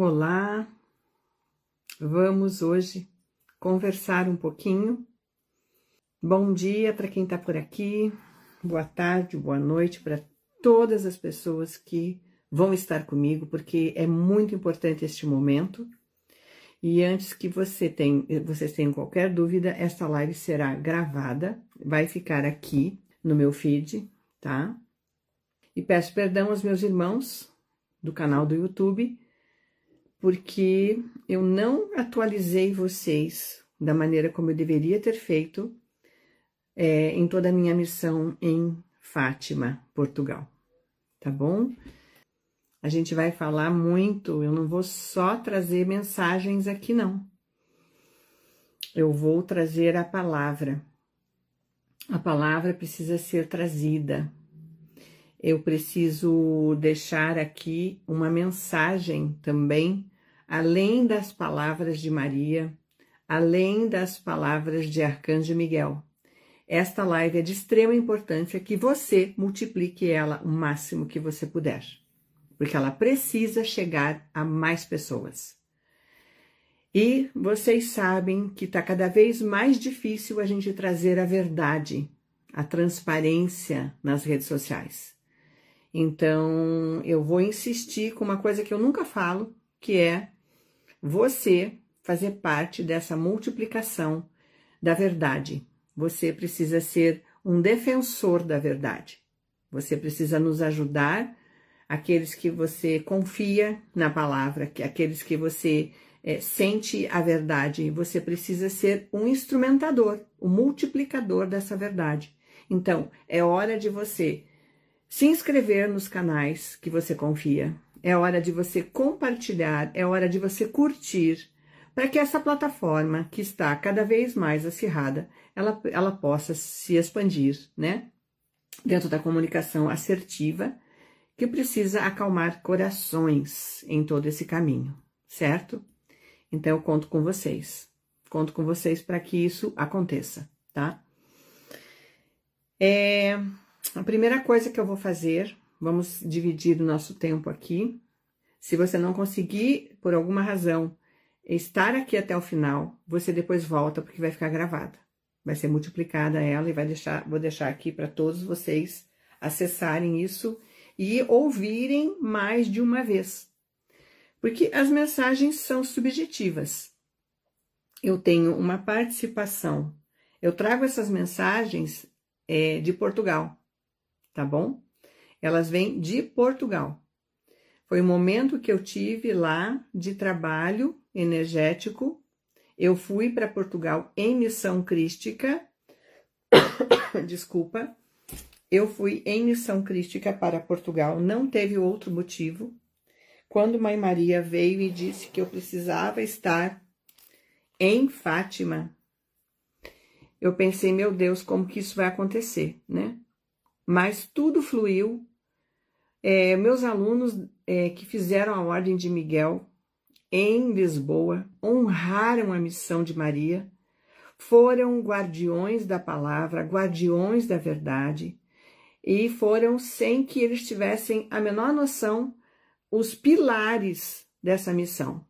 Olá, vamos hoje conversar um pouquinho. Bom dia para quem está por aqui, boa tarde, boa noite para todas as pessoas que vão estar comigo, porque é muito importante este momento. E antes que vocês tenham qualquer dúvida, esta live será gravada, vai ficar aqui no meu feed, tá? E peço perdão aos meus irmãos do canal do YouTube, porque eu não atualizei vocês da maneira como eu deveria ter feito em toda a minha missão em Fátima, Portugal, tá bom? A gente vai falar muito, eu não vou só trazer mensagens aqui, não. Eu vou trazer a palavra. A palavra precisa ser trazida. Eu preciso deixar aqui uma mensagem também, além das palavras de Maria, além das palavras de Arcanjo Miguel. Esta live é de extrema importância que você multiplique ela o máximo que você puder, porque ela precisa chegar a mais pessoas. E vocês sabem que está cada vez mais difícil a gente trazer a verdade, a transparência nas redes sociais. Então, eu vou insistir com uma coisa que eu nunca falo, que é você fazer parte dessa multiplicação da verdade. Você precisa ser um defensor da verdade. Você precisa nos ajudar, aqueles que você confia na palavra, aqueles que você sente a verdade. Você precisa ser um instrumentador, um multiplicador dessa verdade. Então, é hora de você se inscrever nos canais que você confia. É hora de você compartilhar, é hora de você curtir, para que essa plataforma, que está cada vez mais acirrada, ela possa se expandir, né? Dentro da comunicação assertiva, que precisa acalmar corações em todo esse caminho, certo? Então, eu conto com vocês. Conto com vocês para que isso aconteça, tá? A primeira coisa que eu vou fazer, vamos dividir o nosso tempo aqui. Se você não conseguir, por alguma razão, estar aqui até o final, você depois volta, porque vai ficar gravada. Vai ser multiplicada ela e vou deixar aqui para todos vocês acessarem isso e ouvirem mais de uma vez. Porque as mensagens são subjetivas. Eu tenho uma participação. Eu trago essas mensagens de Portugal, tá bom? Elas vêm de Portugal. Foi um momento que eu tive lá de trabalho energético. Eu fui para Portugal em missão crística. Desculpa. Eu fui em missão crística para Portugal. Não teve outro motivo. Quando Mãe Maria veio e disse que eu precisava estar em Fátima, eu pensei, meu Deus, como que isso vai acontecer, né? Mas tudo fluiu. Meus alunos que fizeram a Ordem de Miguel em Lisboa honraram a missão de Maria, foram guardiões da palavra, guardiões da verdade, e foram, sem que eles tivessem a menor noção, os pilares dessa missão.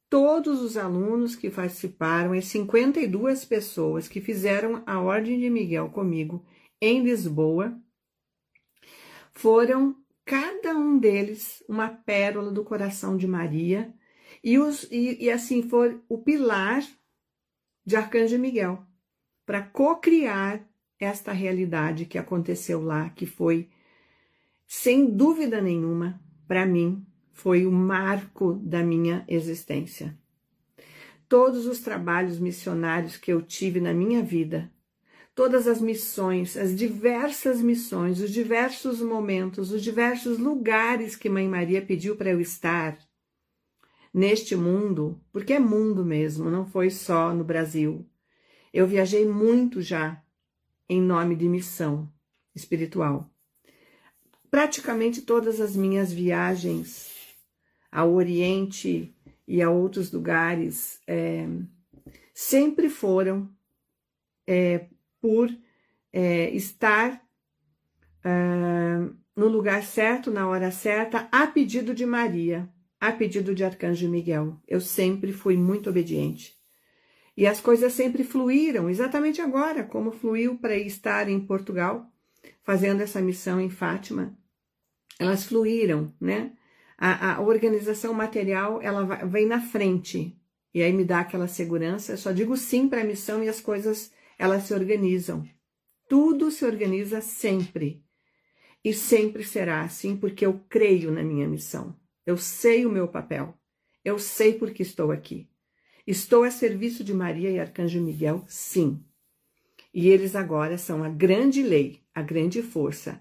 Todos os alunos que participaram, as 52 pessoas que fizeram a Ordem de Miguel comigo em Lisboa, foram, cada um deles, uma pérola do coração de Maria, e assim foi o pilar de Arcanjo Miguel, para co-criar esta realidade que aconteceu lá, que foi, sem dúvida nenhuma, para mim, foi o marco da minha existência. Todos os trabalhos missionários que eu tive na minha vida, todas as missões, as diversas missões, os diversos momentos, os diversos lugares que Mãe Maria pediu para eu estar neste mundo, porque é mundo mesmo, não foi só no Brasil. Eu viajei muito já em nome de missão espiritual. Praticamente todas as minhas viagens ao Oriente e a outros lugares sempre foram por estar no lugar certo, na hora certa, a pedido de Maria. a pedido de Arcanjo Miguel. Eu sempre fui muito obediente. E as coisas sempre fluíram, exatamente agora, como fluiu para estar em Portugal, fazendo essa missão em Fátima. Elas fluíram, né? A organização material, ela vem na frente. E aí me dá aquela segurança. Eu só digo sim para a missão e as coisas, elas se organizam. Tudo se organiza sempre. E sempre será assim, porque eu creio na minha missão. Eu sei o meu papel. Eu sei porque estou aqui. Estou a serviço de Maria e Arcanjo Miguel, sim. E eles agora são a grande lei, a grande força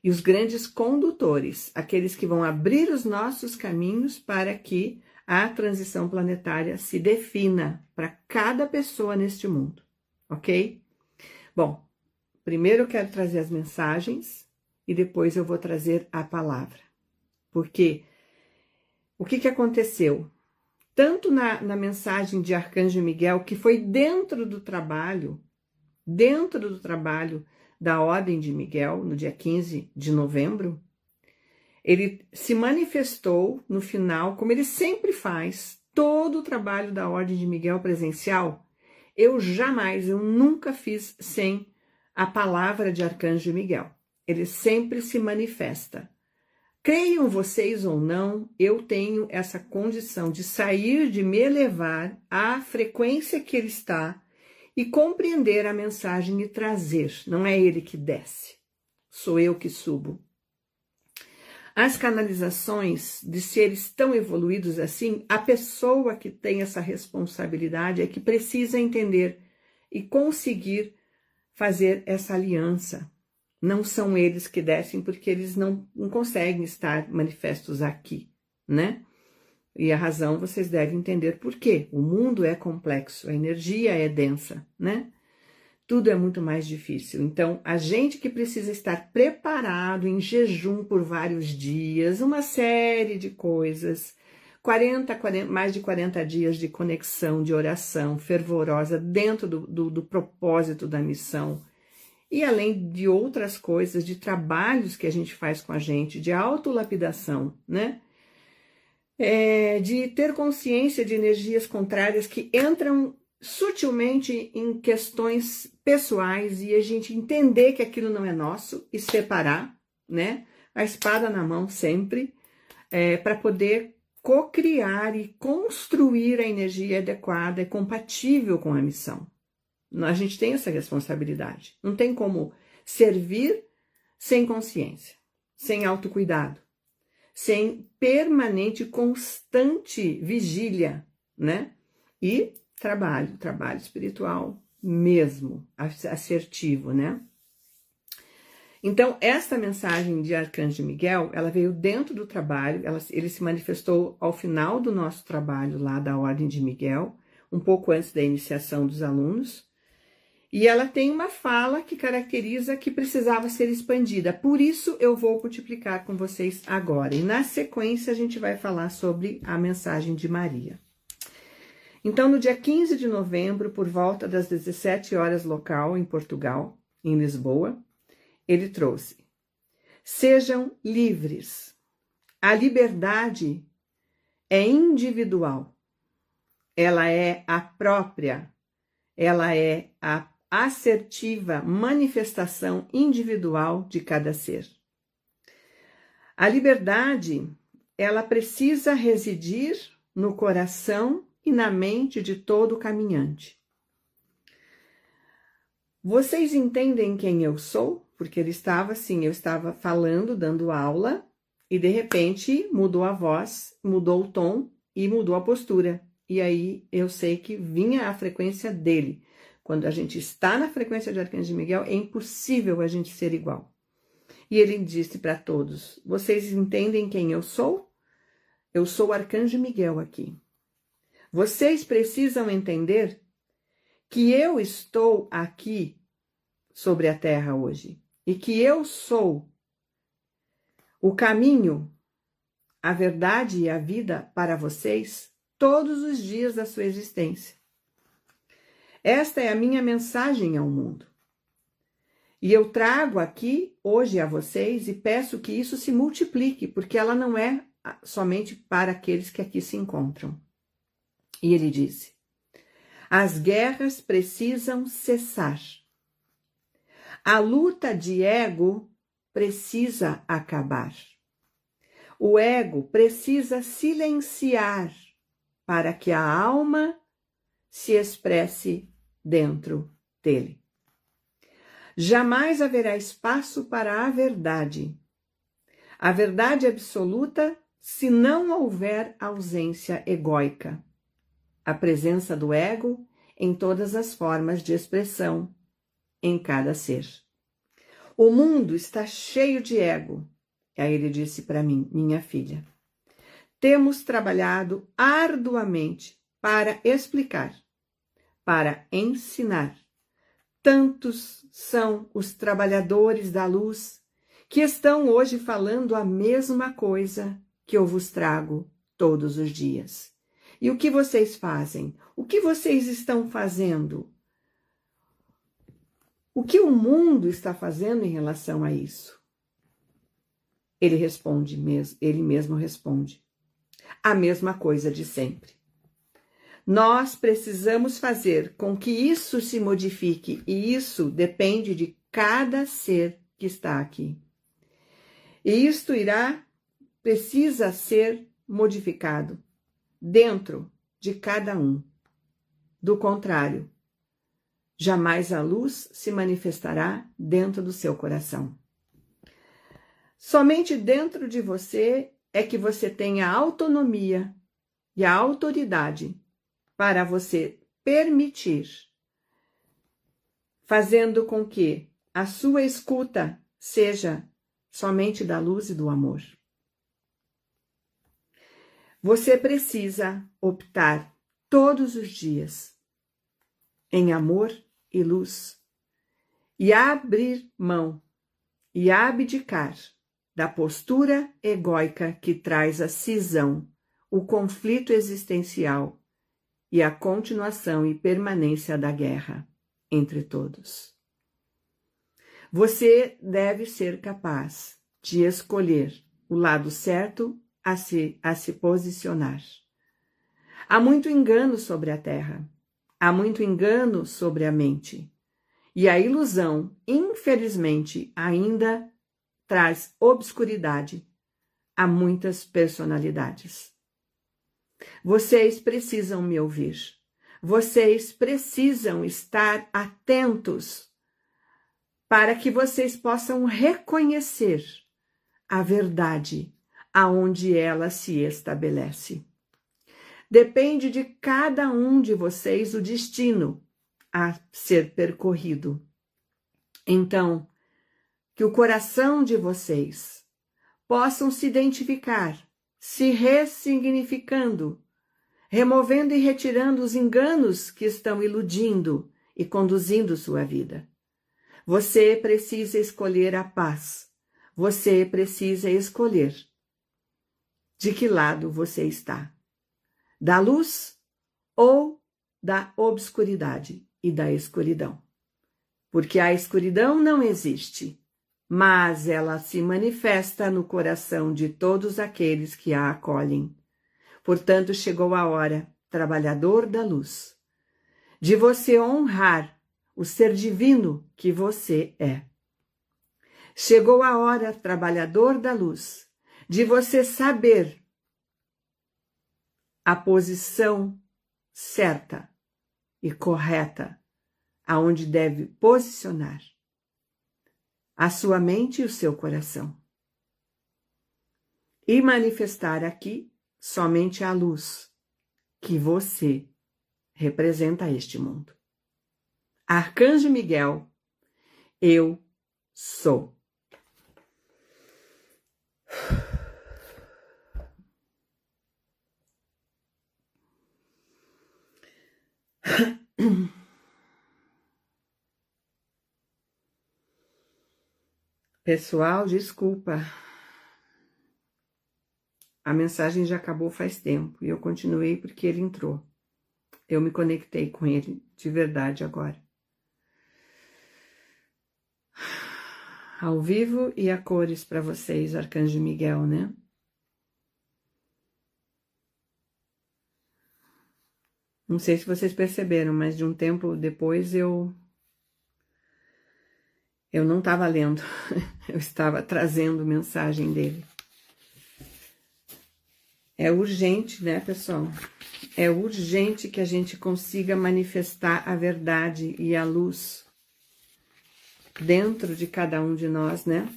e os grandes condutores, aqueles que vão abrir os nossos caminhos para que a transição planetária se defina para cada pessoa neste mundo, ok? Bom, primeiro eu quero trazer as mensagens e depois eu vou trazer a palavra. Porque o que aconteceu? Tanto na mensagem de Arcanjo Miguel, que foi dentro do trabalho da Ordem de Miguel, no dia 15 de novembro, ele se manifestou no final, como ele sempre faz, todo o trabalho da Ordem de Miguel presencial, eu nunca fiz sem a palavra de Arcanjo Miguel. Ele sempre se manifesta. Creiam vocês ou não, eu tenho essa condição de sair, de me elevar à frequência que ele está e compreender a mensagem e trazer. Não é ele que desce, sou eu que subo. As canalizações de seres tão evoluídos assim, a pessoa que tem essa responsabilidade é que precisa entender e conseguir fazer essa aliança. Não são eles que descem, porque eles não conseguem estar manifestos aqui, né? E a razão vocês devem entender por quê. O mundo é complexo, a energia é densa, né? Tudo é muito mais difícil. Então, a gente que precisa estar preparado em jejum por vários dias, uma série de coisas, mais de 40 dias de conexão, de oração fervorosa dentro do propósito da missão, e além de outras coisas, de trabalhos que a gente faz com a gente, de autolapidação, né? De ter consciência de energias contrárias que entram sutilmente em questões pessoais e a gente entender que aquilo não é nosso e separar, né? A espada na mão sempre, para poder co-criar e construir a energia adequada e compatível com a missão. A gente tem essa responsabilidade. Não tem como servir sem consciência, sem autocuidado, sem permanente, constante vigília, né? E trabalho espiritual mesmo, assertivo, né? Então, essa mensagem de Arcanjo Miguel, ela veio dentro do trabalho, ele se manifestou ao final do nosso trabalho lá da Ordem de Miguel, um pouco antes da iniciação dos alunos. E ela tem uma fala que caracteriza que precisava ser expandida. Por isso, eu vou multiplicar com vocês agora. E na sequência, a gente vai falar sobre a mensagem de Maria. Então, no dia 15 de novembro, por volta das 17 horas local, em Portugal, em Lisboa, ele trouxe: sejam livres. A liberdade é individual. Ela é a própria. Ela é a assertiva manifestação individual de cada ser. A liberdade, ela precisa residir no coração e na mente de todo caminhante. Vocês entendem quem eu sou? Porque ele estava assim, eu estava falando, dando aula, e de repente mudou a voz, mudou o tom e mudou a postura. E aí eu sei que vinha a frequência dele. Quando a gente está na frequência de Arcanjo Miguel, é impossível a gente ser igual. E ele disse para todos: vocês entendem quem eu sou? Eu sou o Arcanjo Miguel aqui. Vocês precisam entender que eu estou aqui sobre a Terra hoje e que eu sou o caminho, a verdade e a vida para vocês todos os dias da sua existência. Esta é a minha mensagem ao mundo. E eu trago aqui hoje a vocês e peço que isso se multiplique, porque ela não é somente para aqueles que aqui se encontram. E ele disse: as guerras precisam cessar. A luta de ego precisa acabar. O ego precisa silenciar para que a alma se expresse dentro dele. Jamais haverá espaço para a verdade absoluta, se não houver ausência egóica, a presença do ego em todas as formas de expressão em cada ser. O mundo está cheio de ego. Aí ele disse para mim: minha filha, temos trabalhado arduamente para explicar, para ensinar. Tantos são os trabalhadores da luz que estão hoje falando a mesma coisa que eu vos trago todos os dias. E o que vocês fazem? O que vocês estão fazendo? O que o mundo está fazendo em relação a isso? Ele mesmo responde: a mesma coisa de sempre. Nós precisamos fazer com que isso se modifique, e isso depende de cada ser que está aqui. E isto precisa ser modificado dentro de cada um. Do contrário, jamais a luz se manifestará dentro do seu coração. Somente dentro de você é que você tem a autonomia e a autoridade para você permitir, fazendo com que a sua escuta seja somente da luz e do amor. Você precisa optar todos os dias em amor e luz e abrir mão e abdicar da postura egóica que traz a cisão, o conflito existencial e a continuação e permanência da guerra entre todos. Você deve ser capaz de escolher o lado certo a se posicionar. Há muito engano sobre a Terra, há muito engano sobre a mente, e a ilusão, infelizmente, ainda traz obscuridade a muitas personalidades. Vocês precisam me ouvir. Vocês precisam estar atentos para que vocês possam reconhecer a verdade aonde ela se estabelece. Depende de cada um de vocês o destino a ser percorrido. Então, que o coração de vocês possam se identificar, se ressignificando, removendo e retirando os enganos que estão iludindo e conduzindo sua vida. Você precisa escolher a paz. Você precisa escolher de que lado você está. Da luz ou da obscuridade e da escuridão. Porque a escuridão não existe, mas ela se manifesta no coração de todos aqueles que a acolhem. Portanto, chegou a hora, trabalhador da luz, de você honrar o ser divino que você é. Chegou a hora, trabalhador da luz, de você saber a posição certa e correta aonde deve posicionar a sua mente e o seu coração. E manifestar aqui somente a luz que você representa este mundo. Arcanjo Miguel, eu sou. Pessoal, desculpa. A mensagem já acabou faz tempo e eu continuei porque ele entrou. Eu me conectei com ele de verdade agora. Ao vivo e a cores para vocês, Arcanjo Miguel, né? Não sei se vocês perceberam, mas de um tempo depois eu não estava lendo, eu estava trazendo mensagem dele. É urgente, né, pessoal? É urgente que a gente consiga manifestar a verdade e a luz dentro de cada um de nós, né?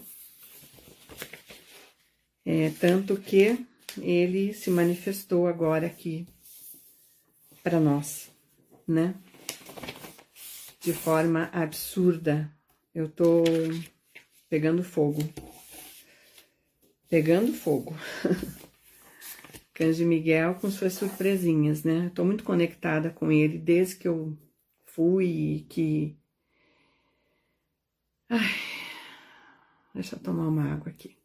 Tanto que ele se manifestou agora aqui para nós, né? De forma absurda. Eu tô pegando fogo. Pegando fogo. Arcanjo Miguel com suas surpresinhas, né? Tô muito conectada com ele desde que eu fui e que... Ai, deixa eu tomar uma água aqui.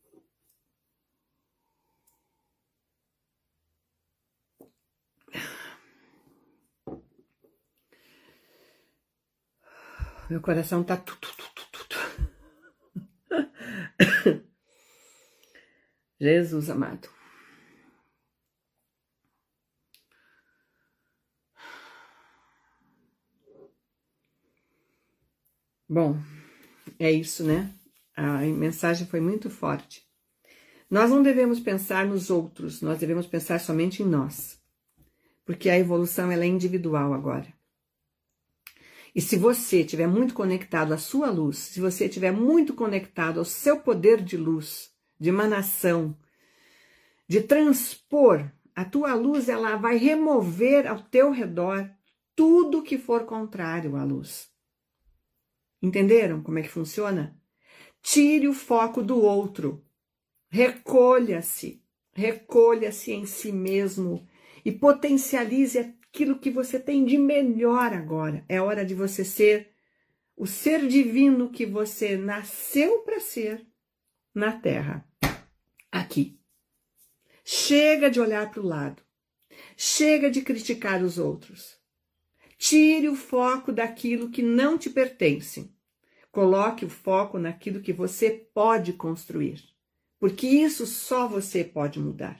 Meu coração tá tudo. Jesus amado. Bom, é isso, né? A mensagem foi muito forte. Nós não devemos pensar nos outros, nós devemos pensar somente em nós. Porque a evolução ela é individual agora. E se você estiver muito conectado à sua luz, se você estiver muito conectado ao seu poder de luz, de emanação, de transpor, a tua luz ela vai remover ao teu redor tudo que for contrário à luz. Entenderam como é que funciona? Tire o foco do outro. Recolha-se em si mesmo e potencialize aquilo que você tem de melhor agora. É hora de você ser o ser divino que você nasceu para ser na Terra, aqui. Chega de olhar para o lado. Chega de criticar os outros. Tire o foco daquilo que não te pertence. Coloque o foco naquilo que você pode construir. Porque isso só você pode mudar.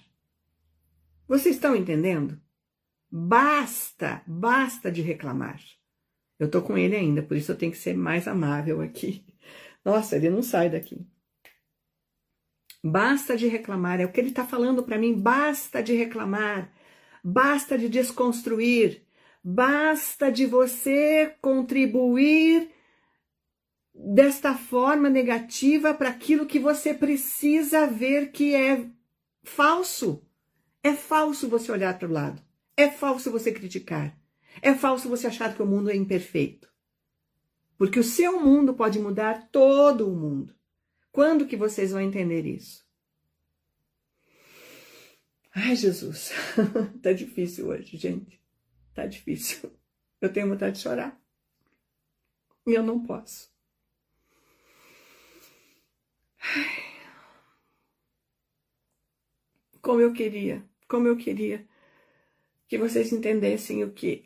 Vocês estão entendendo? Basta de reclamar. Eu tô com ele ainda, por isso eu tenho que ser mais amável aqui. Nossa, ele não sai daqui. Basta de reclamar, é o que ele tá falando para mim. Basta de reclamar, basta de desconstruir, basta de você contribuir desta forma negativa para aquilo que você precisa ver que é falso. É falso você olhar para o lado. É falso você criticar. É falso você achar que o mundo é imperfeito. Porque o seu mundo pode mudar todo o mundo. Quando que vocês vão entender isso? Ai, Jesus. Tá difícil hoje, gente. Tá difícil. Eu tenho vontade de chorar. E eu não posso. Como eu queria que vocês entendessem o que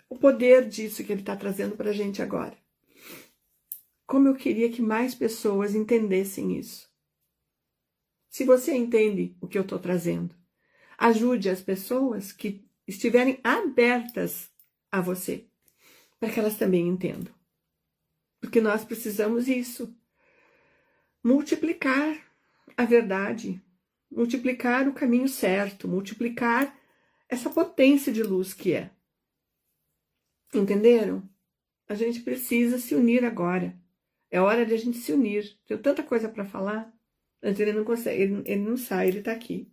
o poder disso que ele está trazendo para a gente agora. Como eu queria que mais pessoas entendessem isso. Se você entende o que eu estou trazendo, ajude as pessoas que estiverem abertas a você, para que elas também entendam. Porque nós precisamos isso. Multiplicar a verdade, multiplicar o caminho certo, multiplicar essa potência de luz que é. Entenderam? A gente precisa se unir agora. É hora de a gente se unir. Tenho tanta coisa para falar, mas ele não consegue, ele não sai, ele tá aqui.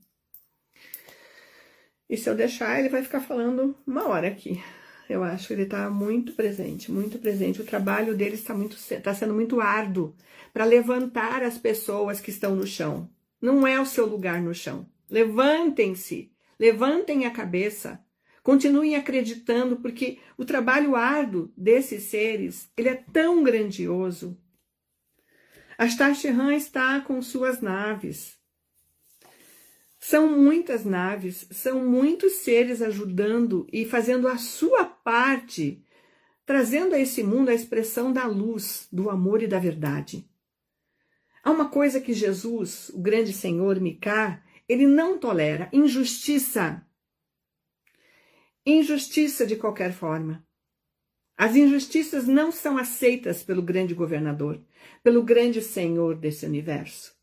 E se eu deixar, ele vai ficar falando uma hora aqui. Eu acho que ele está muito presente, muito presente. O trabalho dele está sendo muito árduo para levantar as pessoas que estão no chão. Não é o seu lugar no chão. Levantem-se, levantem a cabeça, continuem acreditando, porque o trabalho árduo desses seres, ele é tão grandioso. Ashtar Sheran está com suas naves. São muitas naves, são muitos seres ajudando e fazendo a sua parte, trazendo a esse mundo a expressão da luz, do amor e da verdade. Há uma coisa que Jesus, o grande Senhor Micá, ele não tolera: injustiça. injustiça de qualquer forma. As injustiças não são aceitas pelo grande governador, pelo grande Senhor desse universo.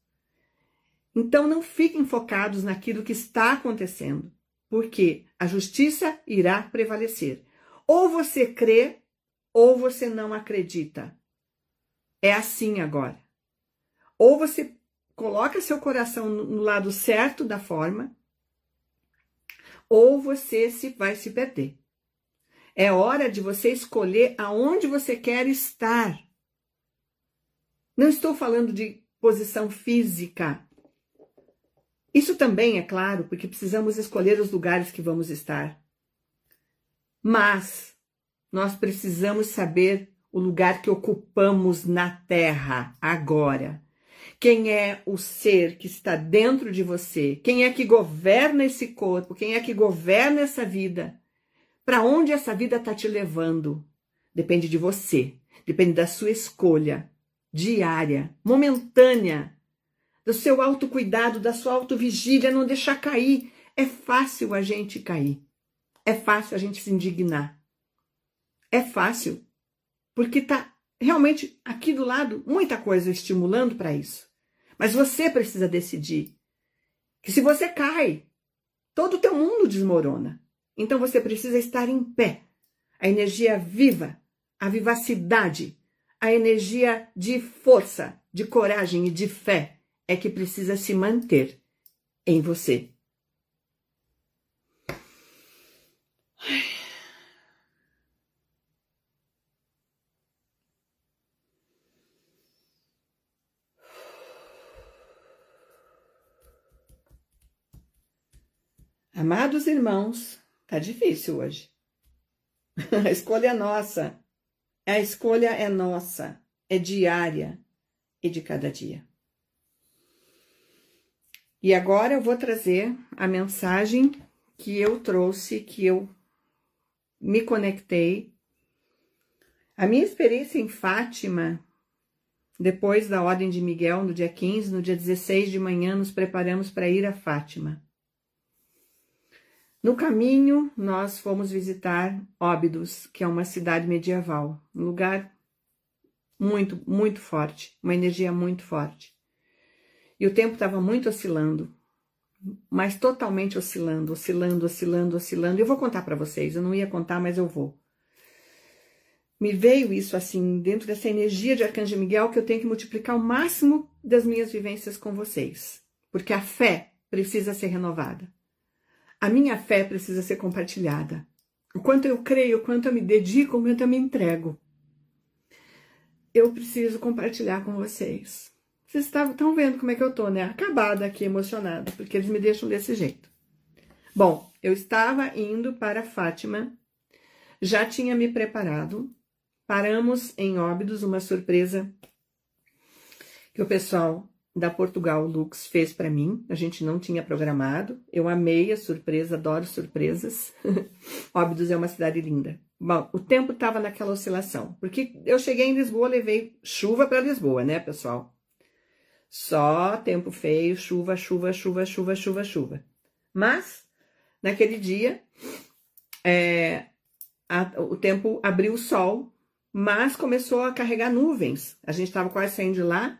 Então não fiquem focados naquilo que está acontecendo, porque a justiça irá prevalecer. Ou você crê, ou você não acredita. É assim agora. Ou você coloca seu coração no lado certo da forma, ou você vai se perder. É hora de você escolher aonde você quer estar. Não estou falando de posição física. Isso também é claro, porque precisamos escolher os lugares que vamos estar. Mas nós precisamos saber o lugar que ocupamos na Terra agora. Quem é o ser que está dentro de você? Quem é que governa esse corpo? Quem é que governa essa vida? Para onde essa vida está te levando? Depende de você. Depende da sua escolha diária, momentânea, do seu autocuidado, da sua autovigília, não deixar cair. É fácil a gente cair. É fácil a gente se indignar. É fácil, porque está realmente aqui do lado muita coisa estimulando para isso. Mas você precisa decidir que se você cai, todo o teu mundo desmorona. Então você precisa estar em pé. A energia viva, a vivacidade, a energia de força, de coragem e de fé é que precisa se manter em você. Amados irmãos, tá difícil hoje. A escolha é nossa. A escolha é nossa. É diária e de cada dia. E agora eu vou trazer a mensagem que eu trouxe, que eu me conectei. A minha experiência em Fátima, depois da Ordem de Miguel, no dia 15, no dia 16 de manhã, nos preparamos para ir a Fátima. No caminho, nós fomos visitar Óbidos, que é uma cidade medieval, um lugar muito, muito forte, uma energia muito forte. E o tempo estava muito oscilando, mas totalmente oscilando. E eu vou contar para vocês, eu não ia contar, mas eu vou. Me veio isso assim, dentro dessa energia de Arcanjo Miguel, que eu tenho que multiplicar o máximo das minhas vivências com vocês. Porque a fé precisa ser renovada. A minha fé precisa ser compartilhada. O quanto eu creio, o quanto eu me dedico, o quanto eu me entrego. Eu preciso compartilhar com vocês. Vocês estão vendo como é que eu tô, né? Acabada aqui, emocionada, porque eles me deixam desse jeito. Bom, eu estava indo para Fátima, já tinha me preparado, paramos em Óbidos, uma surpresa que o pessoal da Portugal Lux fez para mim, a gente não tinha programado, eu amei a surpresa, adoro surpresas. Óbidos é uma cidade linda. Bom, o tempo estava naquela oscilação, porque eu cheguei em Lisboa, levei chuva para Lisboa, né, pessoal? Só tempo feio, chuva. Mas, naquele dia, o tempo abriu o sol, mas começou a carregar nuvens. A gente estava quase saindo de lá,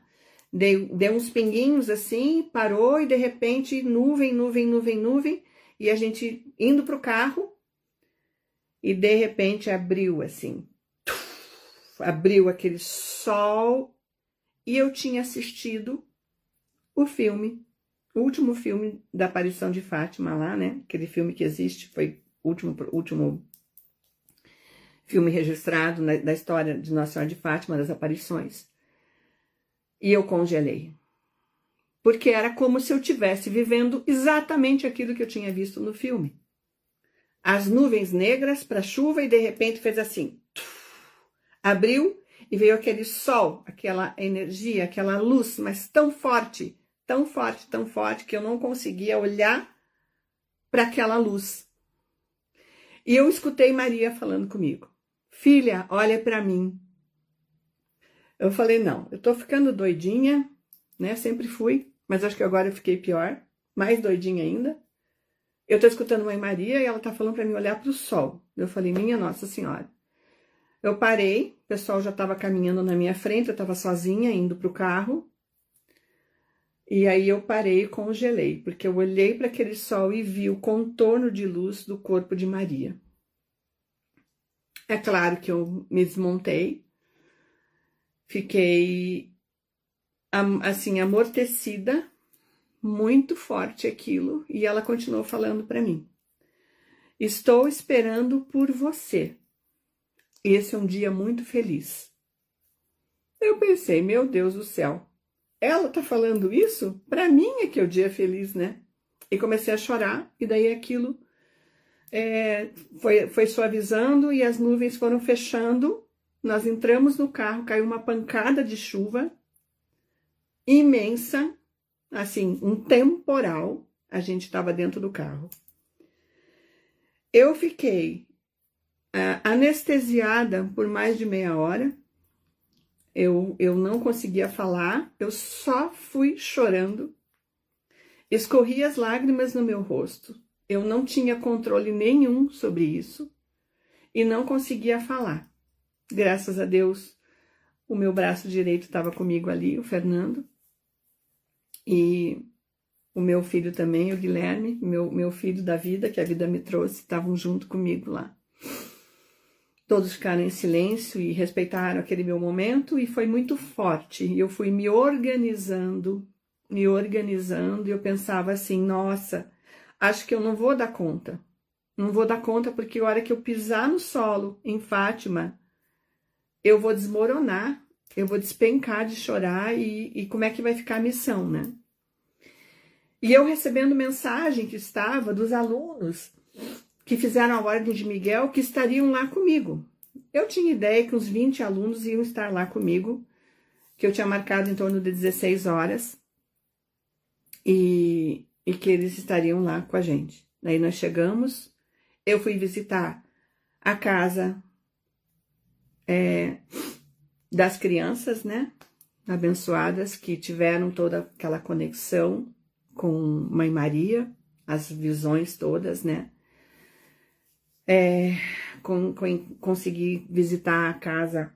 deu uns pinguinhos assim, parou e de repente nuvem, e a gente indo pro carro e de repente abriu assim, abriu aquele sol e eu tinha assistido o filme, o último filme da aparição de Fátima lá, né? Aquele filme que existe, foi o último filme registrado da história de Nossa Senhora de Fátima, das aparições. E eu congelei. Porque era como se eu estivesse vivendo exatamente aquilo que eu tinha visto no filme. As nuvens negras para chuva e de repente fez assim. Abriu e veio aquele sol, aquela energia, aquela luz, mas tão forte que eu não conseguia olhar para aquela luz. E eu escutei Maria falando comigo. Filha, olha para mim. Eu falei, não, eu tô ficando doidinha, né? Sempre fui, mas acho que agora eu fiquei pior, mais doidinha ainda. Eu tô escutando Mãe Maria e ela tá falando para mim olhar para o sol. Eu falei, minha Nossa Senhora. Eu parei, o pessoal já tava caminhando na minha frente, eu tava sozinha indo pro carro. E aí eu parei e congelei, porque eu olhei para aquele sol e vi o contorno de luz do corpo de Maria. É claro que eu me desmontei, fiquei assim amortecida, muito forte aquilo, e ela continuou falando para mim: estou esperando por você. Esse é um dia muito feliz. Eu pensei, meu Deus do céu, ela tá falando isso? Para mim é que é o dia feliz, né? E comecei a chorar, e daí aquilo foi suavizando e as nuvens foram fechando. Nós entramos no carro, caiu uma pancada de chuva imensa, assim, um temporal. A gente estava dentro do carro. Eu fiquei anestesiada por mais de meia hora. Eu não conseguia falar, eu só fui chorando. Escorri as lágrimas no meu rosto. Eu não tinha controle nenhum sobre isso e não conseguia falar. Graças a Deus, o meu braço direito estava comigo ali, o Fernando, e o meu filho também, o Guilherme, meu filho da vida, que a vida me trouxe, estavam junto comigo lá. Todos ficaram em silêncio e respeitaram aquele meu momento, e foi muito forte. E eu fui me organizando, e eu pensava assim, nossa, acho que eu não vou dar conta. Não vou dar conta porque a hora que eu pisar no solo em Fátima, eu vou desmoronar, eu vou despencar de chorar e como é que vai ficar a missão, né? E eu recebendo mensagem que estava dos alunos que fizeram a Ordem de Miguel, que estariam lá comigo. Eu tinha ideia que uns 20 alunos iam estar lá comigo, que eu tinha marcado em torno de 16 horas, e que eles estariam lá com a gente. Daí nós chegamos, eu fui visitar a casa das crianças, né, abençoadas, que tiveram toda aquela conexão com Mãe Maria, as visões todas, né, consegui visitar a casa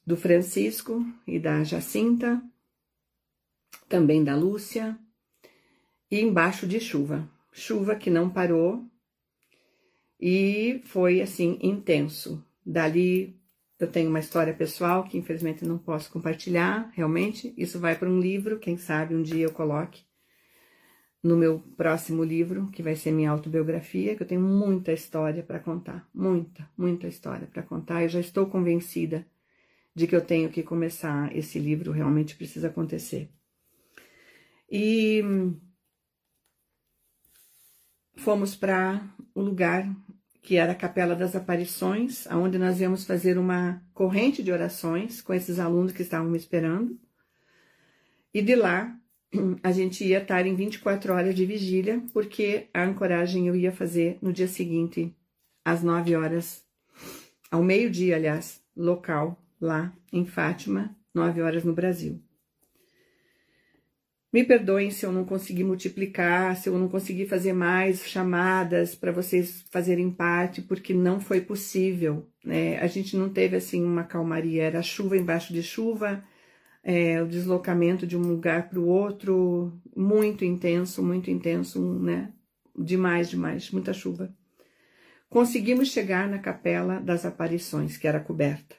do Francisco e da Jacinta, também da Lúcia, e embaixo de chuva que não parou, e foi assim intenso. Dali eu tenho uma história pessoal que infelizmente não posso compartilhar, realmente, isso vai para um livro, quem sabe um dia eu coloque no meu próximo livro, que vai ser minha autobiografia, que eu tenho muita história para contar, muita história para contar. Eu já estou convencida de que eu tenho que começar esse livro, realmente precisa acontecer. E fomos para o lugar que era a Capela das Aparições, onde nós íamos fazer uma corrente de orações com esses alunos que estavam me esperando. E de lá a gente ia estar em 24 horas de vigília, porque a ancoragem eu ia fazer no dia seguinte, às 9 horas, ao meio-dia, aliás, local, lá em Fátima, 9 horas no Brasil. Me perdoem se eu não consegui multiplicar, se eu não consegui fazer mais chamadas para vocês fazerem parte, porque não foi possível, né? A gente não teve assim uma calmaria, era chuva embaixo de chuva, o deslocamento de um lugar para o outro, muito intenso, né? Demais, muita chuva. Conseguimos chegar na Capela das Aparições, que era coberta.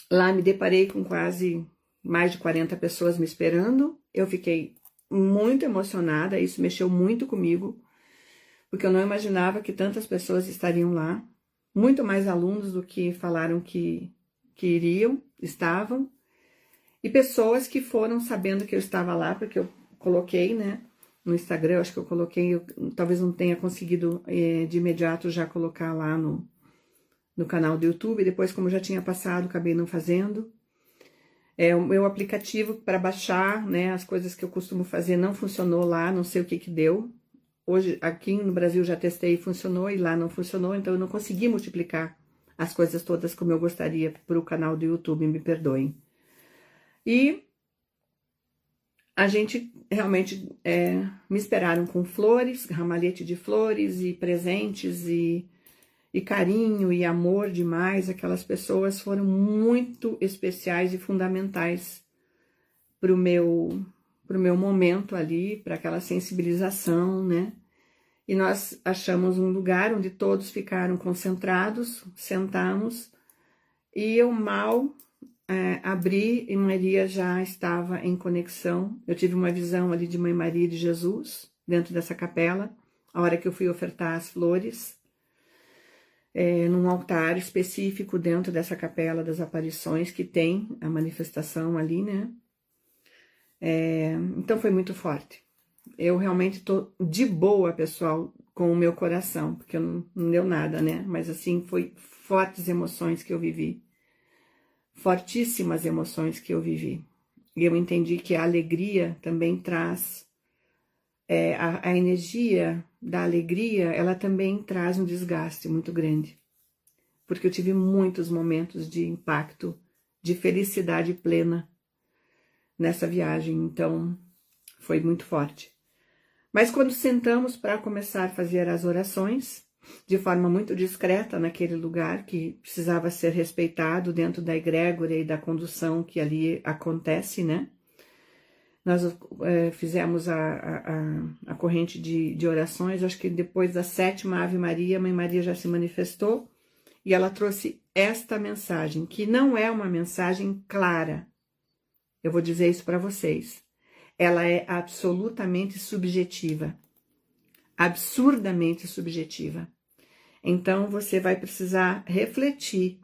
Lá me deparei com quase mais de 40 pessoas me esperando. Eu fiquei muito emocionada, isso mexeu muito comigo, porque eu não imaginava que tantas pessoas estariam lá. Muito mais alunos do que falaram que estavam. E pessoas que foram sabendo que eu estava lá, porque eu coloquei, né, no Instagram, acho que eu coloquei, talvez não tenha conseguido de imediato já colocar lá no canal do YouTube, depois como já tinha passado, acabei não fazendo. O meu aplicativo para baixar, né, as coisas que eu costumo fazer não funcionou lá, não sei o que deu. Hoje, aqui no Brasil já testei e funcionou, e lá não funcionou, então eu não consegui multiplicar as coisas todas como eu gostaria para o canal do YouTube, me perdoem. E a gente realmente me esperaram com flores, ramalhete de flores e presentes e carinho e amor demais. Aquelas pessoas foram muito especiais e fundamentais para o meu momento ali, para aquela sensibilização, né? E nós achamos um lugar onde todos ficaram concentrados, sentamos, e eu mal abri e Maria já estava em conexão. Eu tive uma visão ali de Mãe Maria e de Jesus dentro dessa capela, a hora que eu fui ofertar as flores, num altar específico dentro dessa capela das aparições, que tem a manifestação ali, né? Então foi muito forte. Eu realmente tô de boa, pessoal, com o meu coração, porque não deu nada, né? Mas assim, foi fortes emoções que eu vivi. Fortíssimas emoções que eu vivi. E eu entendi que a alegria também traz, a energia da alegria, ela também traz um desgaste muito grande. Porque eu tive muitos momentos de impacto, de felicidade plena nessa viagem, então foi muito forte. Mas quando sentamos para começar a fazer as orações, de forma muito discreta naquele lugar que precisava ser respeitado dentro da egrégora e da condução que ali acontece, né? Nós fizemos a corrente de orações, acho que depois da 7ª Ave Maria, Mãe Maria já se manifestou e ela trouxe esta mensagem, que não é uma mensagem clara. Eu vou dizer isso para vocês. Ela é absolutamente subjetiva, absurdamente subjetiva. Então, você vai precisar refletir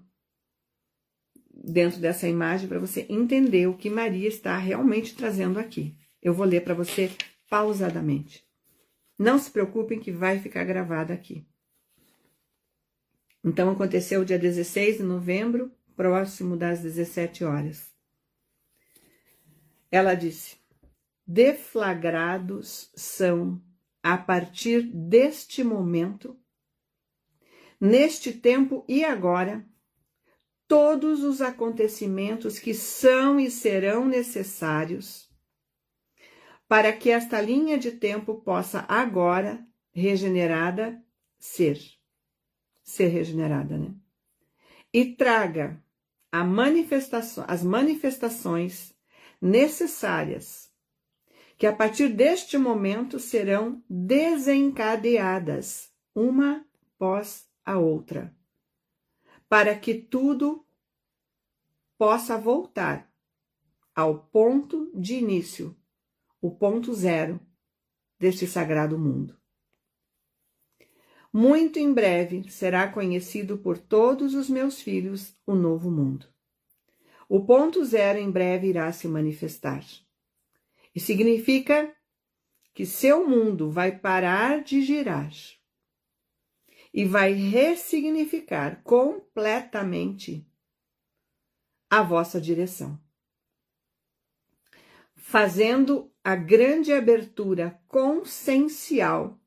dentro dessa imagem para você entender o que Maria está realmente trazendo aqui. Eu vou ler para você pausadamente. Não se preocupem que vai ficar gravado aqui. Então, aconteceu dia 16 de novembro, próximo das 17 horas. Ela disse: deflagrados são, a partir deste momento, neste tempo e agora, todos os acontecimentos que são e serão necessários para que esta linha de tempo possa agora, regenerada, ser regenerada, né? E traga as manifestações necessárias que a partir deste momento serão desencadeadas, uma após a outra, para que tudo possa voltar ao ponto de início, o ponto zero deste sagrado mundo. Muito em breve será conhecido por todos os meus filhos o novo mundo. O ponto zero em breve irá se manifestar. E significa que seu mundo vai parar de girar e vai ressignificar completamente a vossa direção, fazendo a grande abertura consciencial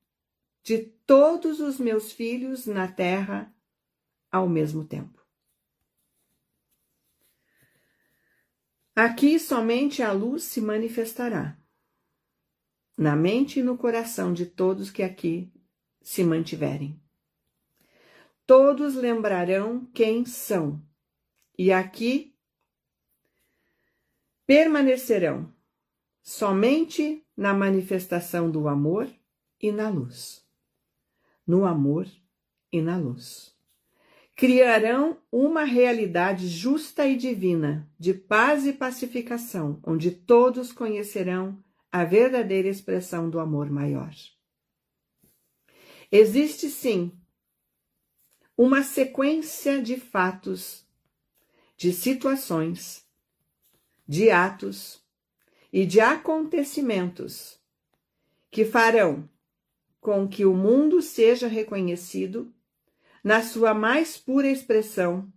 de todos os meus filhos na Terra ao mesmo tempo. Aqui somente a luz se manifestará, na mente e no coração de todos que aqui se mantiverem. Todos lembrarão quem são, e aqui permanecerão somente na manifestação do amor e na luz. No amor e na luz. Criarão uma realidade justa e divina, de paz e pacificação, onde todos conhecerão a verdadeira expressão do amor maior. Existe, sim, uma sequência de fatos, de situações, de atos e de acontecimentos que farão com que o mundo seja reconhecido na sua mais pura expressão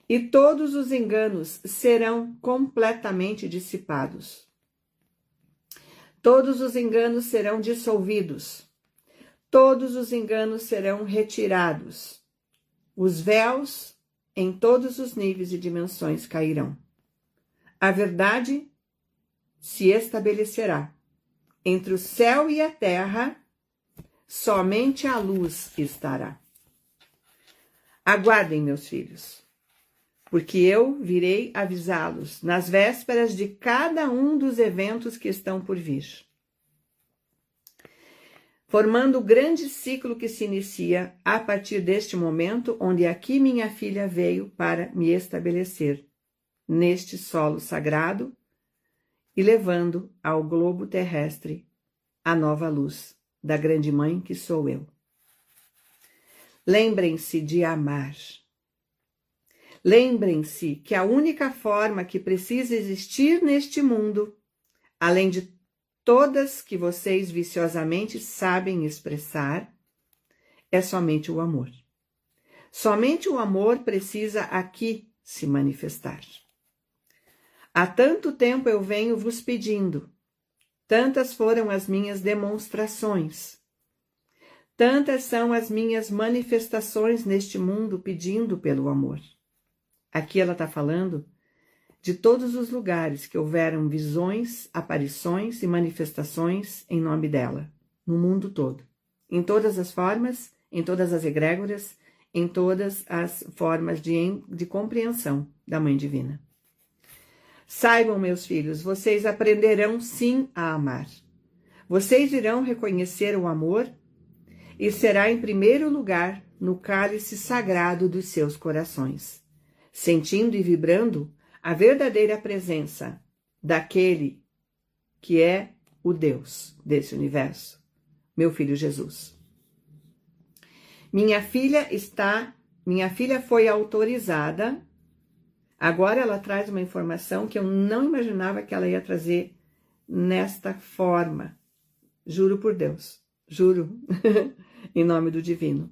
e todos os enganos serão completamente dissipados. Todos os enganos serão dissolvidos. Todos os enganos serão retirados. Os véus em todos os níveis e dimensões cairão. A verdade se estabelecerá. Entre o céu e a terra, somente a luz estará. Aguardem, meus filhos, porque eu virei avisá-los nas vésperas de cada um dos eventos que estão por vir, formando o grande ciclo que se inicia a partir deste momento, onde aqui minha filha veio para me estabelecer, neste solo sagrado, e levando ao globo terrestre a nova luz da grande mãe que sou eu. Lembrem-se de amar. Lembrem-se que a única forma que precisa existir neste mundo, além de todas que vocês viciosamente sabem expressar, é somente o amor. Somente o amor precisa aqui se manifestar. Há tanto tempo eu venho vos pedindo, tantas foram as minhas demonstrações, tantas são as minhas manifestações neste mundo pedindo pelo amor. Aqui ela está falando de todos os lugares que houveram visões, aparições e manifestações em nome dela, no mundo todo. Em todas as formas, em todas as egrégoras, em todas as formas de compreensão da Mãe Divina. Saibam, meus filhos, vocês aprenderão sim a amar. Vocês irão reconhecer o amor e será em primeiro lugar no cálice sagrado dos seus corações, sentindo e vibrando a verdadeira presença daquele que é o Deus desse universo, meu filho Jesus. Minha filha foi autorizada. Agora ela traz uma informação que eu não imaginava que ela ia trazer nesta forma. Juro por Deus, juro, em nome do Divino.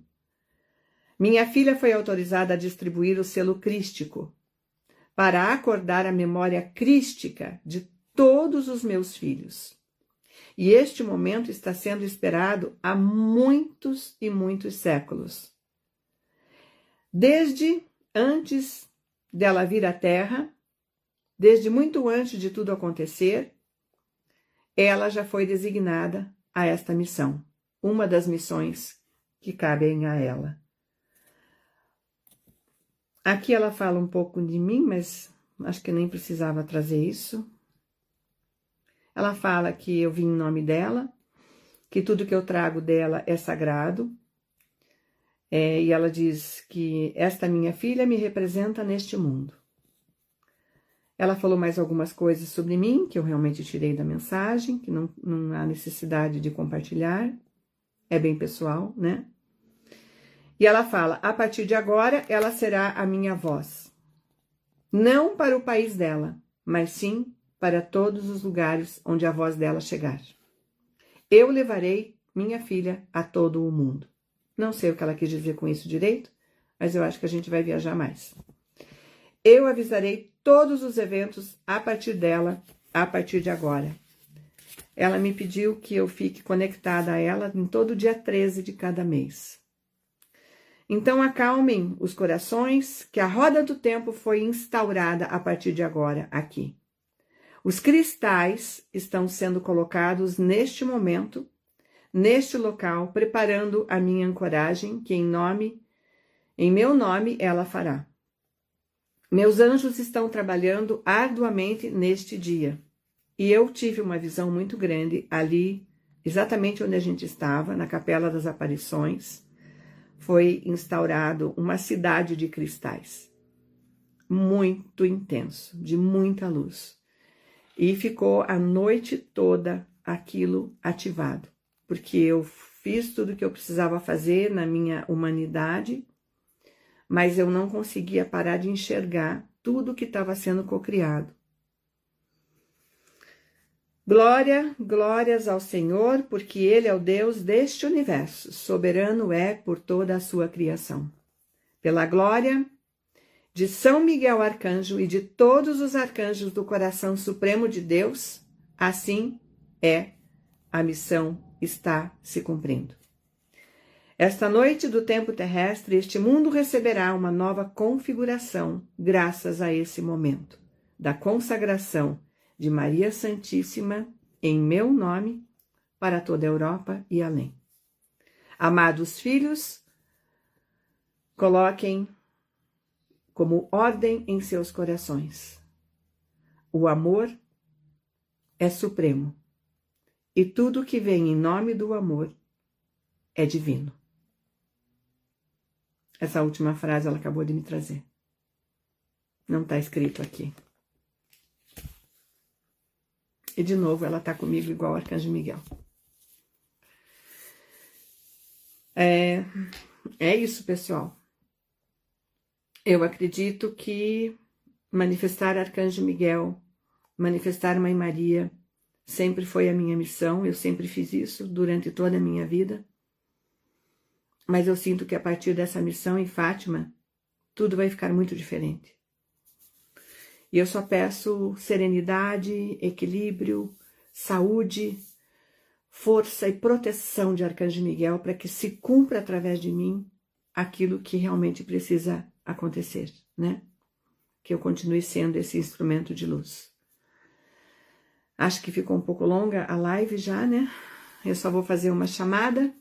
Minha filha foi autorizada a distribuir o selo crístico para acordar a memória crística de todos os meus filhos. E este momento está sendo esperado há muitos e muitos séculos. Desde antes dela vir à Terra, desde muito antes de tudo acontecer, ela já foi designada a esta missão, uma das missões que cabem a ela. Aqui ela fala um pouco de mim, mas acho que nem precisava trazer isso. Ela fala que eu vim em nome dela, que tudo que eu trago dela é sagrado, e ela diz que esta minha filha me representa neste mundo. Ela falou mais algumas coisas sobre mim, que eu realmente tirei da mensagem, que não há necessidade de compartilhar, é bem pessoal, né? E ela fala, a partir de agora, ela será a minha voz. Não para o país dela, mas sim para todos os lugares onde a voz dela chegar. Eu levarei minha filha a todo o mundo. Não sei o que ela quis dizer com isso direito, mas eu acho que a gente vai viajar mais. Eu avisarei todos os eventos a partir dela, a partir de agora. Ela me pediu que eu fique conectada a ela em todo dia 13 de cada mês. Então acalmem os corações, que a roda do tempo foi instaurada a partir de agora aqui. Os cristais estão sendo colocados neste momento, neste local, preparando a minha ancoragem, que em meu nome ela fará. Meus anjos estão trabalhando arduamente neste dia. E eu tive uma visão muito grande ali, exatamente onde a gente estava, na Capela das Aparições. Foi instaurado uma cidade de cristais. Muito intenso, de muita luz. E ficou a noite toda aquilo ativado. Porque eu fiz tudo o que eu precisava fazer na minha humanidade, mas eu não conseguia parar de enxergar tudo que estava sendo cocriado. Glórias ao Senhor, porque Ele é o Deus deste universo, soberano é por toda a sua criação. Pela glória de São Miguel Arcanjo e de todos os arcanjos do coração supremo de Deus, assim é, a missão está se cumprindo. Esta noite do tempo terrestre, este mundo receberá uma nova configuração, graças a esse momento da consagração de Maria Santíssima, em meu nome, para toda a Europa e além. Amados filhos, coloquem como ordem em seus corações: o amor é supremo, e tudo que vem em nome do amor é divino. Essa última frase ela acabou de me trazer. Não está escrito aqui. E de novo ela está comigo igual o Arcanjo Miguel. É isso, pessoal. Eu acredito que manifestar Arcanjo Miguel, manifestar Mãe Maria, sempre foi a minha missão. Eu sempre fiz isso durante toda a minha vida. Mas eu sinto que a partir dessa missão em Fátima, tudo vai ficar muito diferente. E eu só peço serenidade, equilíbrio, saúde, força e proteção de Arcanjo Miguel para que se cumpra através de mim aquilo que realmente precisa acontecer, né? Que eu continue sendo esse instrumento de luz. Acho que ficou um pouco longa a live já, né? Eu só vou fazer uma chamada,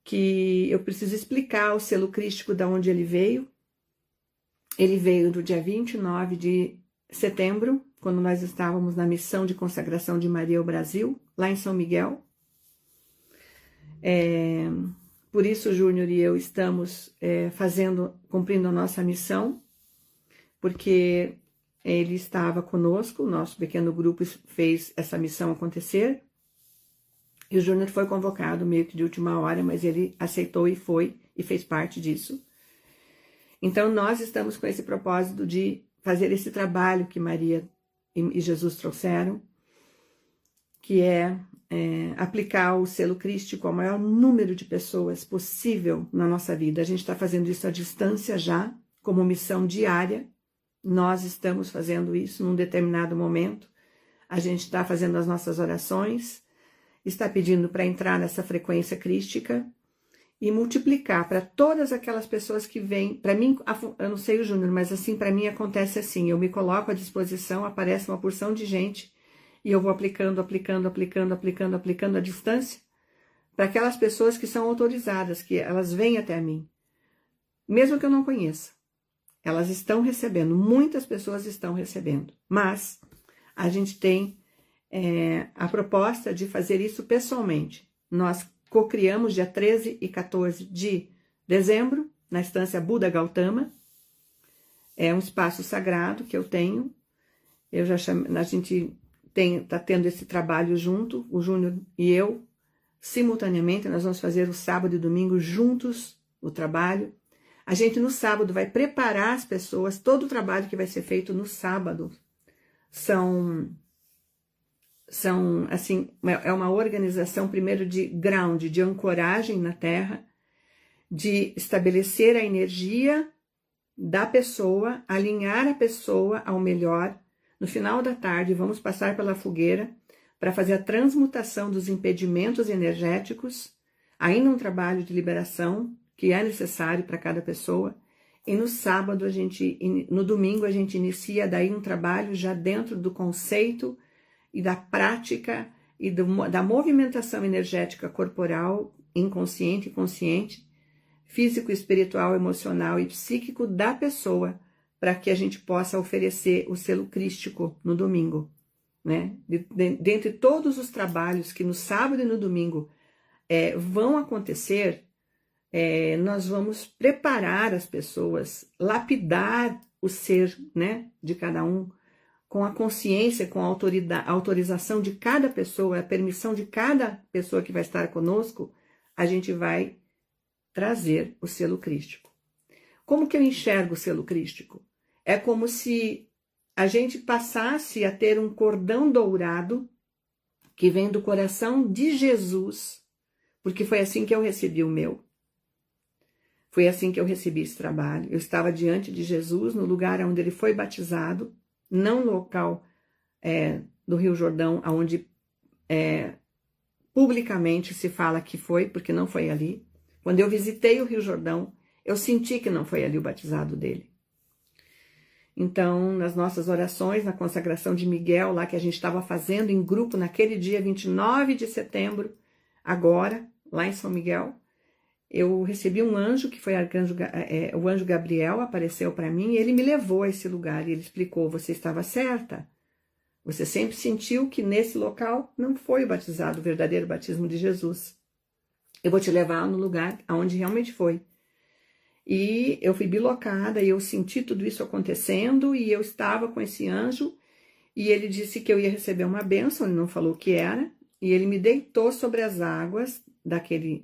que eu preciso explicar o selo crístico de onde ele veio. Ele veio do dia 29 de setembro, quando nós estávamos na missão de consagração de Maria ao Brasil, lá em São Miguel. Por isso o Júnior e eu estamos cumprindo a nossa missão, porque ele estava conosco, o nosso pequeno grupo fez essa missão acontecer, e o Júnior foi convocado meio que de última hora, mas ele aceitou e foi, e fez parte disso. Então nós estamos com esse propósito de fazer esse trabalho que Maria e Jesus trouxeram, que é aplicar o selo crístico ao maior número de pessoas possível na nossa vida. A gente está fazendo isso à distância já, como missão diária. Nós estamos fazendo isso num determinado momento. A gente está fazendo as nossas orações, está pedindo para entrar nessa frequência crística e multiplicar para todas aquelas pessoas que vêm. Para mim, eu não sei o Júnior, mas assim, para mim acontece assim, eu me coloco à disposição, aparece uma porção de gente e eu vou aplicando à distância para aquelas pessoas que são autorizadas, que elas vêm até mim, mesmo que eu não conheça. Elas estão recebendo, muitas pessoas estão recebendo, mas a gente tem a proposta de fazer isso pessoalmente. Nós co-criamos dia 13 e 14 de dezembro, na estância Buda Gautama. É um espaço sagrado que eu tenho. A gente está tendo esse trabalho junto, o Júnior e eu, simultaneamente. Nós vamos fazer o sábado e domingo juntos o trabalho. A gente no sábado vai preparar as pessoas, todo o trabalho que vai ser feito no sábado são assim, é uma organização primeiro de ground, de ancoragem na Terra, de estabelecer a energia da pessoa, alinhar a pessoa ao melhor. No final da tarde vamos passar pela fogueira para fazer a transmutação dos impedimentos energéticos, ainda um trabalho de liberação que é necessário para cada pessoa. E no sábado, no domingo, a gente inicia daí um trabalho já dentro do conceito e da prática e da movimentação energética corporal, inconsciente e consciente, físico, espiritual, emocional e psíquico da pessoa, para que a gente possa oferecer o selo crístico no domingo, né? Dentre todos os trabalhos que no sábado e no domingo vão acontecer, nós vamos preparar as pessoas, lapidar o ser, né, de cada um, com a consciência, com a autorização de cada pessoa, a permissão de cada pessoa que vai estar conosco, a gente vai trazer o selo crístico. Como que eu enxergo o selo crístico? É como se a gente passasse a ter um cordão dourado que vem do coração de Jesus, porque foi assim que eu recebi o meu. Foi assim que eu recebi esse trabalho. Eu estava diante de Jesus, no lugar onde ele foi batizado, não no local do Rio Jordão, onde publicamente se fala que foi, porque não foi ali. Quando eu visitei o Rio Jordão, eu senti que não foi ali o batizado dele. Então, nas nossas orações, na consagração de Miguel, lá que a gente estava fazendo em grupo naquele dia 29 de setembro, agora, lá em São Miguel, eu recebi um anjo, que foi o anjo Gabriel, apareceu para mim, e ele me levou a esse lugar, e ele explicou, você estava certa, você sempre sentiu que nesse local não foi batizado o verdadeiro batismo de Jesus. Eu vou te levar no lugar onde realmente foi. E eu fui bilocada, e eu senti tudo isso acontecendo, e eu estava com esse anjo, e ele disse que eu ia receber uma bênção, ele não falou o que era, e ele me deitou sobre as águas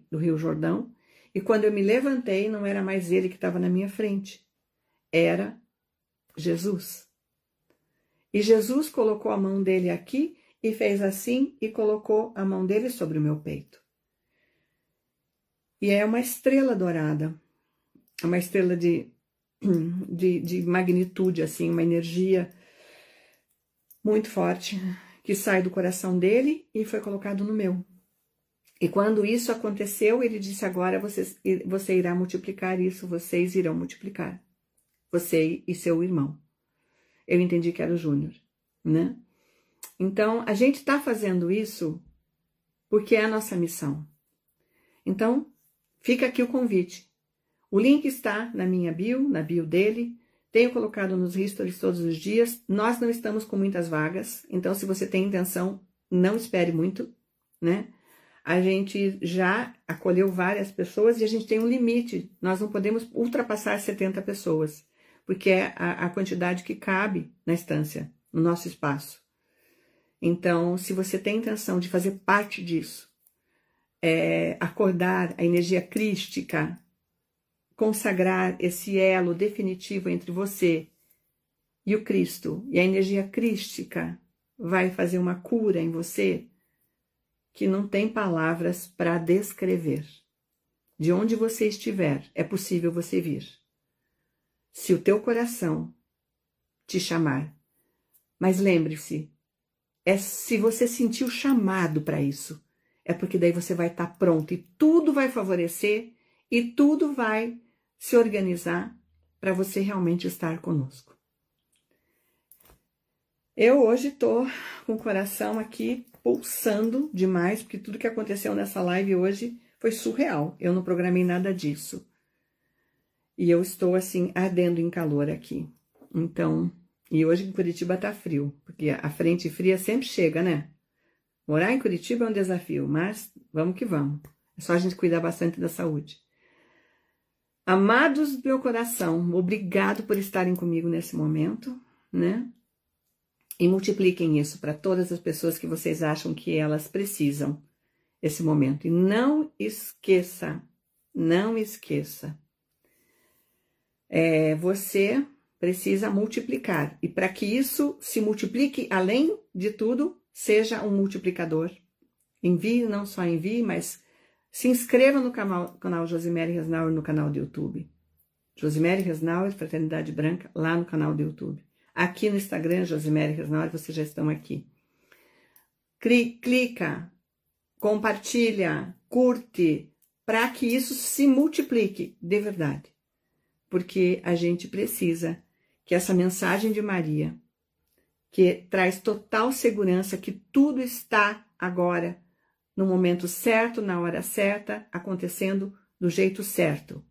do Rio Jordão, e quando eu me levantei, não era mais ele que estava na minha frente, era Jesus. E Jesus colocou a mão dele aqui, e fez assim, e colocou a mão dele sobre o meu peito. E é uma estrela dourada, uma estrela de magnitude, assim, uma energia muito forte, que sai do coração dele e foi colocado no meu. E quando isso aconteceu, ele disse, agora você irá multiplicar isso, vocês irão multiplicar, você e seu irmão. Eu entendi que era o Júnior, né? Então, a gente está fazendo isso porque é a nossa missão. Então, fica aqui o convite. O link está na minha bio, na bio dele. Tenho colocado nos stories todos os dias. Nós não estamos com muitas vagas, então se você tem intenção, não espere muito, né? A gente já acolheu várias pessoas e a gente tem um limite. Nós não podemos ultrapassar 70 pessoas, porque é a quantidade que cabe na estância, no nosso espaço. Então, se você tem intenção de fazer parte disso, acordar a energia crística, consagrar esse elo definitivo entre você e o Cristo, e a energia crística vai fazer uma cura em você que não tem palavras para descrever. De onde você estiver, é possível você vir. Se o teu coração te chamar. Mas lembre-se, se você sentir o chamado para isso, é porque daí você vai estar pronto e tudo vai favorecer e tudo vai se organizar para você realmente estar conosco. Eu hoje estou com o coração aqui pulsando demais, porque tudo que aconteceu nessa live hoje foi surreal. Eu não programei nada disso. E eu estou assim, ardendo em calor aqui. Então, e hoje em Curitiba tá frio, porque a frente fria sempre chega, né? Morar em Curitiba é um desafio, mas vamos que vamos. É só a gente cuidar bastante da saúde. Amados do meu coração, obrigado por estarem comigo nesse momento, né? E multipliquem isso para todas as pessoas que vocês acham que elas precisam esse momento. E não esqueça, você precisa multiplicar. E para que isso se multiplique, além de tudo, seja um multiplicador. Envie, não só envie, mas se inscreva no canal Josimere Resnauer no canal do YouTube. Josimere Resnauer, Fraternidade Branca, lá no canal do YouTube. Aqui no Instagram, Josimere Resnauer, vocês já estão aqui. Clica, compartilha, curte, para que isso se multiplique de verdade. Porque a gente precisa que essa mensagem de Maria, que traz total segurança que tudo está agora no momento certo, na hora certa, acontecendo do jeito certo.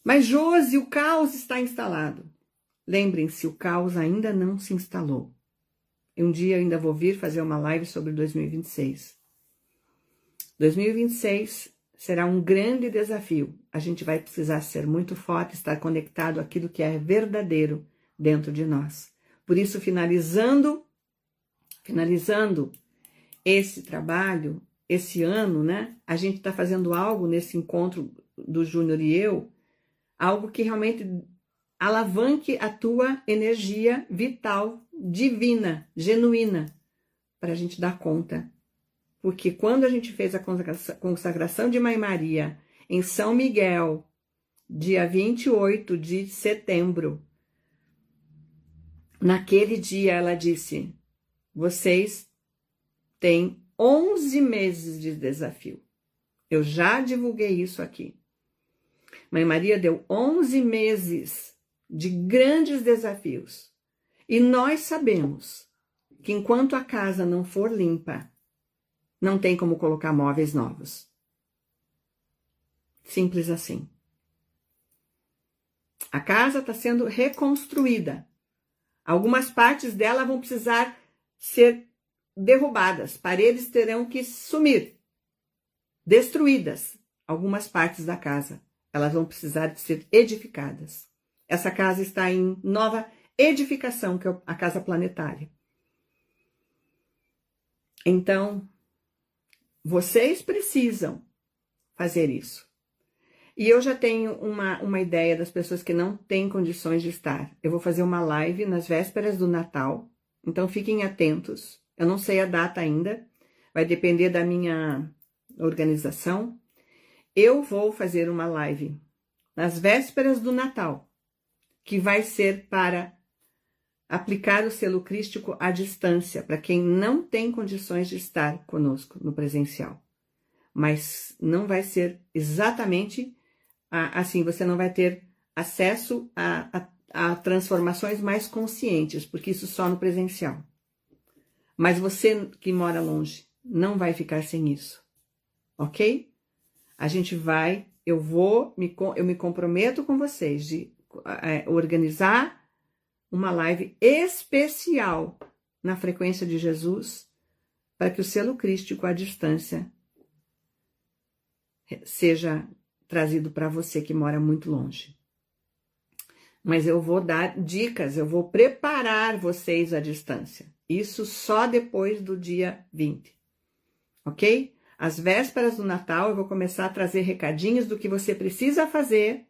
Mas, Josi, o caos está instalado. Lembrem-se, o caos ainda não se instalou. Um dia eu ainda vou vir fazer uma live sobre 2026. 2026 será um grande desafio. A gente vai precisar ser muito forte, estar conectado àquilo que é verdadeiro dentro de nós. Por isso, finalizando esse trabalho, esse ano, né? A gente está fazendo algo nesse encontro do Júnior e eu, algo que realmente alavanque a tua energia vital, divina, genuína, para a gente dar conta. Porque quando a gente fez a consagração de Mãe Maria em São Miguel, dia 28 de setembro, naquele dia ela disse, vocês têm 11 meses de desafio. Eu já divulguei isso aqui. Mãe Maria deu 11 meses de grandes desafios. E nós sabemos que enquanto a casa não for limpa, não tem como colocar móveis novos. Simples assim. A casa está sendo reconstruída. Algumas partes dela vão precisar ser derrubadas. Paredes terão que sumir. Destruídas. Algumas partes da casa. Elas vão precisar de ser edificadas. Essa casa está em nova edificação, que é a casa planetária. Então, vocês precisam fazer isso. E eu já tenho uma ideia das pessoas que não têm condições de estar. Eu vou fazer uma live nas vésperas do Natal, então fiquem atentos. Eu não sei a data ainda, vai depender da minha organização. Eu vou fazer uma live nas vésperas do Natal, que vai ser para aplicar o selo crístico à distância, para quem não tem condições de estar conosco no presencial. Mas não vai ser exatamente assim, você não vai ter acesso a transformações mais conscientes, porque isso só no presencial. Mas você que mora longe, não vai ficar sem isso, ok? A gente vai, eu me comprometo com vocês de organizar uma live especial na frequência de Jesus, para que o selo crístico à distância seja trazido para você que mora muito longe. Mas eu vou dar dicas, eu vou preparar vocês à distância. Isso só depois do dia 20, ok? Às vésperas do Natal eu vou começar a trazer recadinhos do que você precisa fazer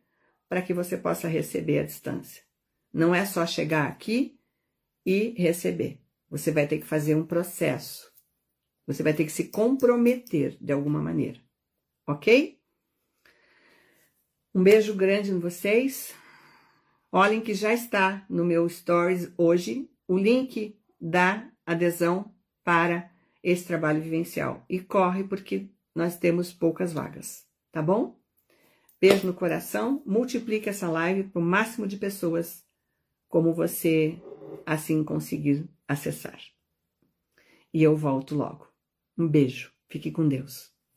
para que você possa receber à distância. Não é só chegar aqui e receber. Você vai ter que fazer um processo. Você vai ter que se comprometer de alguma maneira, ok? Um beijo grande em vocês. Olhem que já está no meu Stories hoje o link da adesão para esse trabalho vivencial. E corre porque nós temos poucas vagas, tá bom? Beijo no coração. Multiplique essa live para o máximo de pessoas como você assim conseguir acessar. E eu volto logo. Um beijo. Fique com Deus.